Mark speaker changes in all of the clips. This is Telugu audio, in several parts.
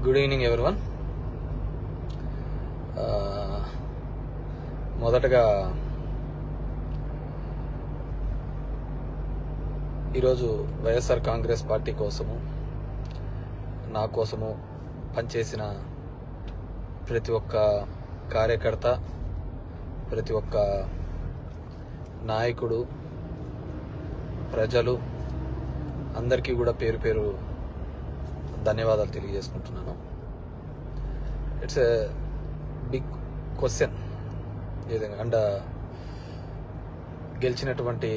Speaker 1: Good evening everyone. మొదటగా ఈరోజు వైఎస్ఆర్ కాంగ్రెస్ పార్టీ కోసము, నా కోసము పనిచేసిన ప్రతి ఒక్క కార్యకర్త, ప్రతి ఒక్క నాయకుడు, ప్రజలు అందరికీ కూడా పేరు పేరు ధన్యవాదాలు తెలియజేసుకుంటున్నాను. ఇట్స్ ఎ బిగ్ క్వశ్చన్ ఏదైనా అండ్ గెలిచినటువంటి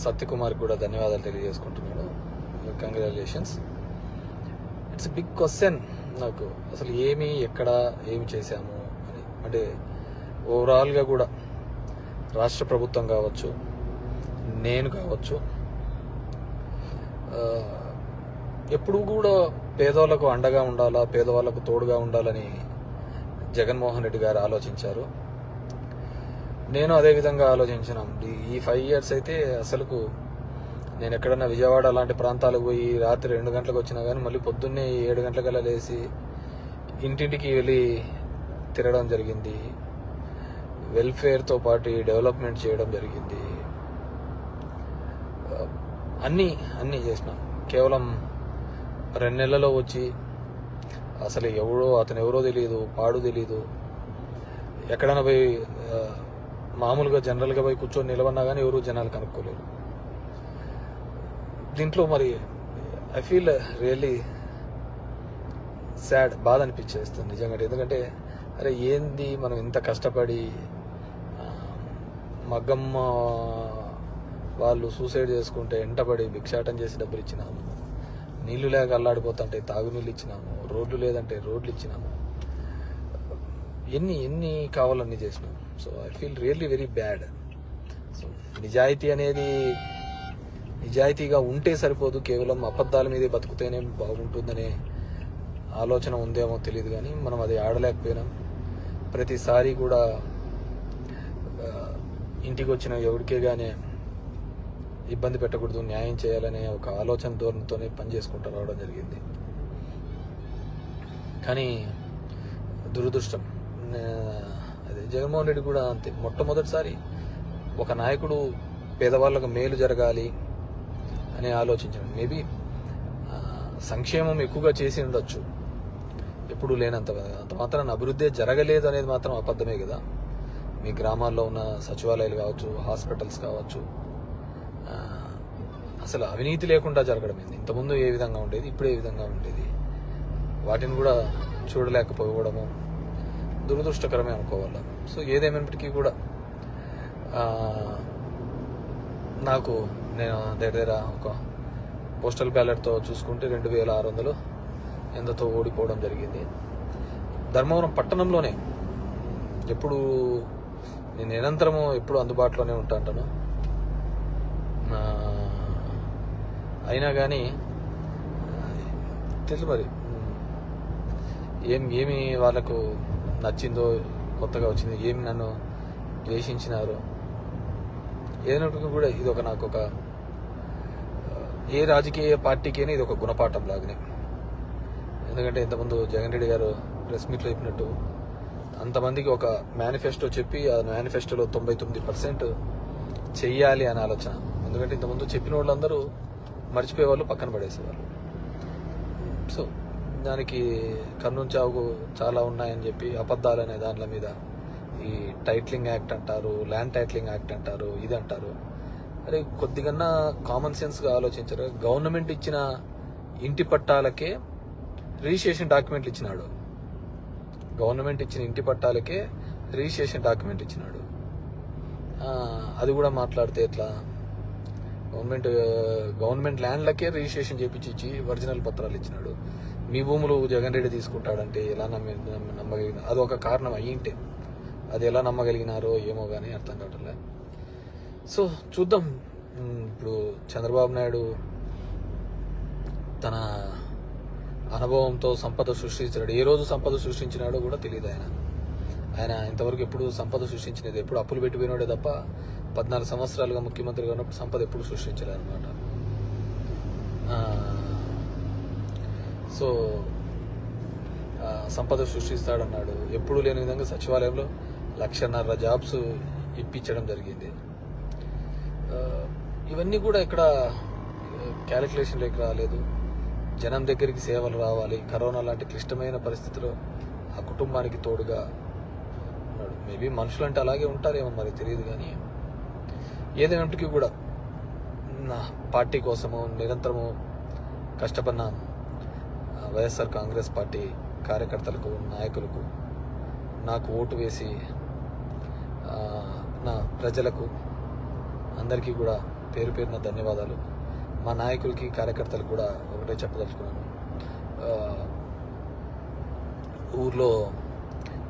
Speaker 1: సత్యకుమార్ కూడా ధన్యవాదాలు తెలియజేసుకుంటున్నాను. కంగ్రాచులేషన్స్. ఇట్స్ బిగ్ క్వశ్చన్ నాకు, అసలు ఎక్కడ ఏమి చేశాము అని. అంటే ఓవరాల్గా కూడా రాష్ట్ర ప్రభుత్వం కావచ్చు, నేను కావచ్చు, ఎప్పుడు కూడా పేదవాళ్ళకు అండగా ఉండాలా, పేదవాళ్ళకు తోడుగా ఉండాలని జగన్మోహన్ రెడ్డి గారు ఆలోచించారు. నేను అదే విధంగా ఆలోచించినాం. ఈ 5 years అయితే అసలుకు నేను ఎక్కడన్నా విజయవాడ అలాంటి ప్రాంతాలకు పోయి రాత్రి 2 గంటలకు వచ్చినా కానీ మళ్ళీ పొద్దున్నే 7 గంటలకల్లా లేచి ఇంటింటికి వెళ్ళి తిరగడం జరిగింది. వెల్ఫేర్తో పాటు డెవలప్మెంట్ చేయడం జరిగింది. అన్నీ చేసినాం. కేవలం 2 నెలల్లో వచ్చి అసలు అతను ఎవరో తెలియదు, పాడు తెలియదు. ఎక్కడైనా పోయి మామూలుగా జనరల్గా పోయి కూర్చొని నిలబడినా కానీ ఎవరు జనాలు కనుక్కోలేరు. దీంట్లో మరి ఐ ఫీల్ రియల్లీ సాడ్, బాధ అనిపించేస్తుంది నిజంగా. ఎందుకంటే అరే ఏంది మనం ఇంత కష్టపడి, మగ్గమ్మ వాళ్ళు సూసైడ్ చేసుకుంటే ఎంటబడి భిక్షాటం చేసి డబ్బులు ఇచ్చినాము, నీళ్లు లేక అల్లాడిపోతుంటే తాగునీళ్ళు ఇచ్చినాము, రోడ్లు లేదంటే రోడ్లు ఇచ్చినాము, ఎన్ని కావాలన్నీ చేసినాము. So I feel really very bad. So నిజాయితీగా ఉంటే సరిపోదు, కేవలం అబద్ధాల మీదే బతుకుతేనే బాగుంటుందనే ఆలోచన ఉందేమో తెలియదు, కానీ మనం అది ఆడలేకపోయినాం. ప్రతిసారి కూడా ఇంటికి వచ్చిన ఎవరికే కానీ ఇబ్బంది పెట్టకూడదు, న్యాయం చేయాలనే ఒక ఆలోచన ధోరణితోనే పనిచేసుకుంటూ రావడం జరిగింది. కానీ దురదృష్టం అదే జగన్మోహన్ రెడ్డి కూడా అంతే. మొట్టమొదటిసారి ఒక నాయకుడు పేదవాళ్ళకు మేలు జరగాలి అని ఆలోచించాడు. మేబీ సంక్షేమం ఎక్కువగా చేసి ఉండొచ్చు, ఎప్పుడు లేనంత. అంత మాత్రాన అభివృద్ధి జరగలేదు అనేది మాత్రం అబద్ధమే కదా. మీ గ్రామాల్లో ఉన్న సచివాలయాలు కావచ్చు, హాస్పిటల్స్ కావచ్చు, అసలు అవినీతి లేకుండా జరగడం ఏంది. ఇంతకుముందు ఏ విధంగా ఉండేది, ఇప్పుడు ఏ విధంగా ఉండేది, వాటిని కూడా చూడలేకపోవడము దురదృష్టకరమే అనుకోవాలి. సో ఏదేమైనప్పటికీ కూడా నేను దగ్గర ఒక పోస్టల్ బ్యాలెట్తో చూసుకుంటే 2600 ఎంతతో ఓడిపోవడం జరిగింది. ధర్మవరం పట్టణంలోనే ఎప్పుడు నేను నిరంతరము ఎప్పుడు అందుబాటులోనే ఉంటాను. అయినా కానీ తెలుసు మరి ఏమి వాళ్ళకు నచ్చిందో, కొత్తగా వచ్చింది, ఏమి నన్ను ద్వేషించినారు. ఏదైనప్పటికీ కూడా ఇది ఏ రాజకీయ పార్టీకైనా ఇది ఒక గుణపాఠం లాగానే. ఎందుకంటే ఇంతకుముందు జగన్ రెడ్డి గారు ప్రెస్ మీట్లో చెప్పినట్టు అంతమందికి ఒక మేనిఫెస్టో చెప్పి ఆ మేనిఫెస్టోలో 99% చెయ్యాలి అనే ఆలోచన. ఎందుకంటే ఇంతకుముందు చెప్పిన వాళ్ళందరూ మర్చిపోయేవాళ్ళు, పక్కన పడేసేవాళ్ళు. సో దానికి కర్నూలు చావుకు చాలా ఉన్నాయని చెప్పి అబద్ధాలు అనే దానిల మీద ఈ టైటిలింగ్ యాక్ట్ అంటారు, ల్యాండ్ టైటిలింగ్ యాక్ట్ అంటారు, ఇది అంటారు. అరే కొద్దిగా కామన్ సెన్స్గా ఆలోచించారు. గవర్నమెంట్ ఇచ్చిన ఇంటి పట్టాలకే రిజిస్ట్రేషన్ డాక్యుమెంట్లు ఇచ్చినాడు. గవర్నమెంట్ ఇచ్చిన ఇంటి పట్టాలకే రిజిస్ట్రేషన్ డాక్యుమెంట్ ఇచ్చినాడు. అది కూడా మాట్లాడితే ఎట్లా? గవర్నమెంట్ ల్యాండ్లకే రిజిస్ట్రేషన్ చేపించి ఒరిజినల్ పత్రాలు ఇచ్చినాడు. మీ భూములు జగన్ రెడ్డి తీసుకుంటాడంటే ఎలా నమ్మగలిగిన? అది ఒక కారణం అయ్యింటే అది ఎలా నమ్మగలిగినారో ఏమో కానీ అర్థం కావట్లే. సో చూద్దాం. ఇప్పుడు చంద్రబాబు నాయుడు తన అనుభవంతో సంపద సృష్టించాడు. ఏ రోజు సంపద సృష్టించినాడో కూడా తెలియదు. ఆయన ఇంతవరకు ఎప్పుడు సంపద సృష్టించినది, ఎప్పుడు అప్పులు పెట్టిపోయినాడే తప్ప 14 సంవత్సరాలుగా ముఖ్యమంత్రిగా ఉన్నప్పుడు సంపద ఎప్పుడు సృష్టించలేదు అనమాట. సో సంపద సృష్టిస్తాడన్నాడు. ఎప్పుడూ లేని విధంగా సచివాలయంలో 1,50,000 జాబ్స్ ఇప్పించడం జరిగింది. ఇవన్నీ కూడా ఇక్కడ క్యాలిక్యులేషన్లోకి రాలేదు. జనం దగ్గరికి సేవలు రావాలి. కరోనా లాంటి క్లిష్టమైన పరిస్థితిలో ఆ కుటుంబానికి తోడుగా ఉన్నాడు. మేబీ మనుషులంటే అలాగే ఉంటారేమో మరి తెలియదు. కానీ ఏదైనప్పటికీ కూడా నా పార్టీ కోసము నిరంతరము కష్టపడిన వైఎస్ఆర్ కాంగ్రెస్ పార్టీ కార్యకర్తలకు, నాయకులకు, నాకు ఓటు వేసి నా ప్రజలకు అందరికీ కూడా పేరు పేరున ధన్యవాదాలు. మా నాయకులకి, కార్యకర్తలకు కూడా ఒకటే చెప్పదలుచుకున్నాను. ఊర్లో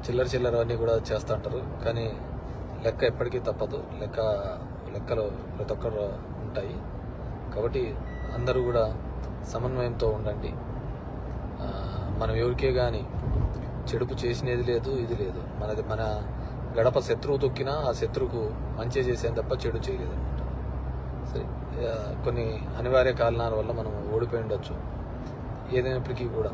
Speaker 1: చిల్లర అన్నీ కూడా చేస్తూ ఉంటారు. కానీ లెక్క ఎప్పటికీ తప్పదు. లెక్కలు ప్రతి ఒక్కరు ఉంటాయి. కాబట్టి అందరూ కూడా సమన్వయంతో ఉండండి. మనం ఎవరికే కానీ చెడుపు చేసినది లేదు, ఇది లేదు. మన గడప శత్రువు తొక్కినా ఆ శత్రువుకు మంచి చేసేది తప్ప చెడు చేయలేదు అనమాట. సరే, కొన్ని అనివార్య కారణాల వల్ల మనం ఓడిపోయి ఉండొచ్చు. ఏదైనప్పటికీ కూడా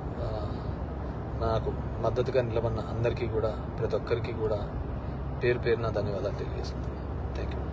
Speaker 1: నాకు మద్దతుగా నిలబడిన అందరికీ కూడా, ప్రతి ఒక్కరికి కూడా పేరు పేరున ధన్యవాదాలు తెలియజేస్తున్నాను. Thank you.